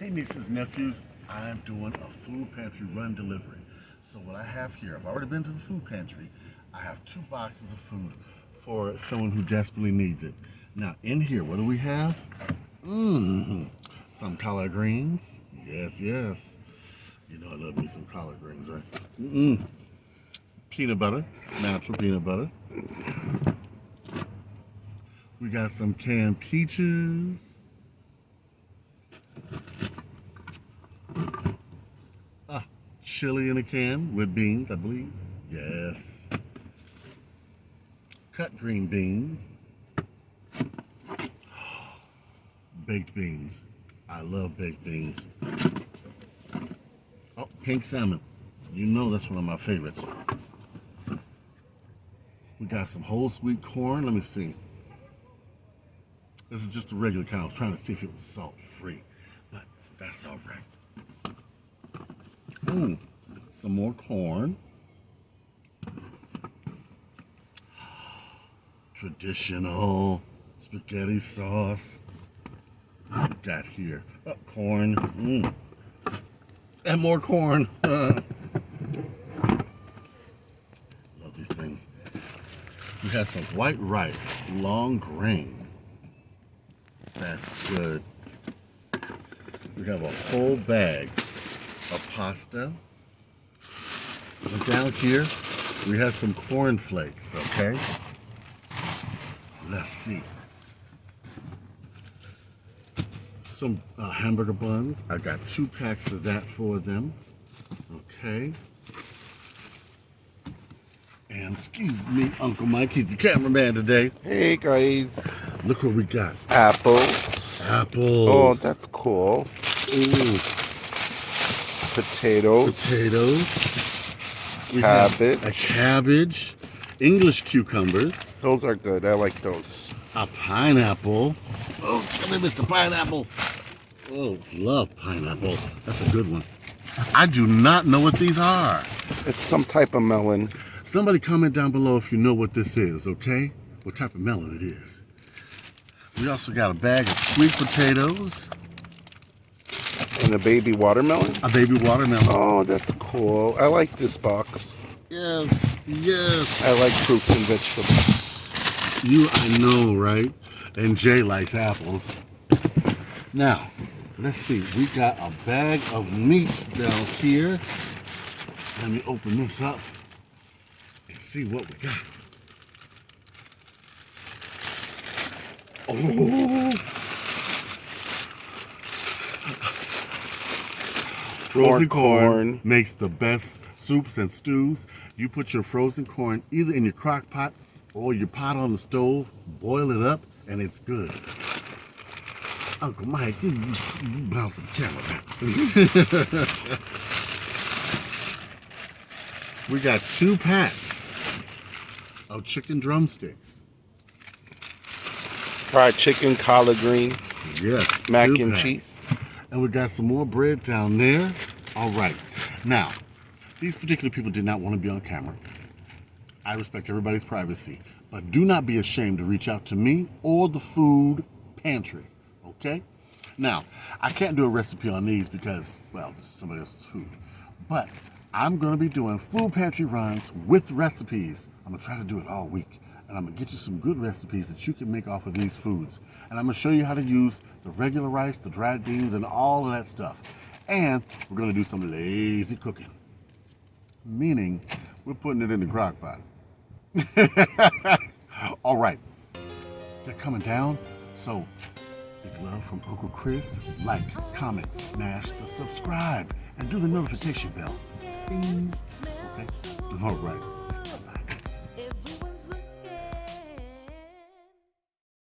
Hey nieces, nephews, I'm doing a food pantry run delivery. So what I have here, I've already been to the food pantry. I have 2 boxes of food for someone who desperately needs it. Now in here, what do we have? Some collard greens. Yes, yes. You know I love me some collard greens, right? Peanut butter, natural peanut butter. We got some canned peaches. Chili in a can with beans, I believe. Yes. Cut green beans. Baked beans. I love baked beans. Oh, pink salmon. You know that's one of my favorites. We got some whole sweet corn. Let me see. This is just a regular kind. I was trying to see if it was salt free, but that's all right. Some more corn. Traditional spaghetti sauce. What we got here? Oh, corn. And more corn. Love these things. We have some white rice, long grain. That's good. We have a whole bag of pasta. And down here, we have some corn flakes, okay? Let's see. Some hamburger buns. I got 2 packs of that for them. Okay. And excuse me, Uncle Mike, he's the cameraman today. Hey guys. Look what we got. Apples. Apples. Oh, that's cool. Ooh. Potatoes. Potatoes. We Cabbage. have a cabbage. English cucumbers. Those are good. I like those. A pineapple. Oh, come here, Mr. Pineapple. Oh, love pineapple. That's a good one. I do not know what these are. It's some type of melon. Somebody comment down below if you know what this is, okay? What type of melon it is. We also got a bag of sweet potatoes. And a baby watermelon? A baby watermelon. Oh, that's cool. I like this box. Yes, yes. I like fruits and vegetables. I know, right? And Jay likes apples. Now, let's see. We got a bag of meat down here. Let me open this up and see what we got. Oh! Frozen corn makes the best soups and stews. You put your frozen corn either in your crock pot or your pot on the stove, boil it up, and it's good. Uncle Mike, you bounce the camera back. We got 2 packs of chicken drumsticks. Fried chicken, collard greens. Yes. Mac 2 and packs. cheese. And we got some more bread down there. All right. Now, these particular people did not want to be on camera. I respect everybody's privacy, but do not be ashamed to reach out to me or the food pantry, okay? Now, I can't do a recipe on these because, well, this is somebody else's food, but I'm going to be doing food pantry runs with recipes. I'm going to try to do it all week, and I'm going to get you some good recipes that you can make off of these foods. And I'm going to show you how to use the regular rice, the dried beans, and all of that stuff. And we're going to do some lazy cooking, meaning we're putting it in the crock pot. All right, they're coming down, so big love from Uncle Chris. Like, comment, smash the subscribe, and do the notification bell. Ding. Okay, all right, bye-bye.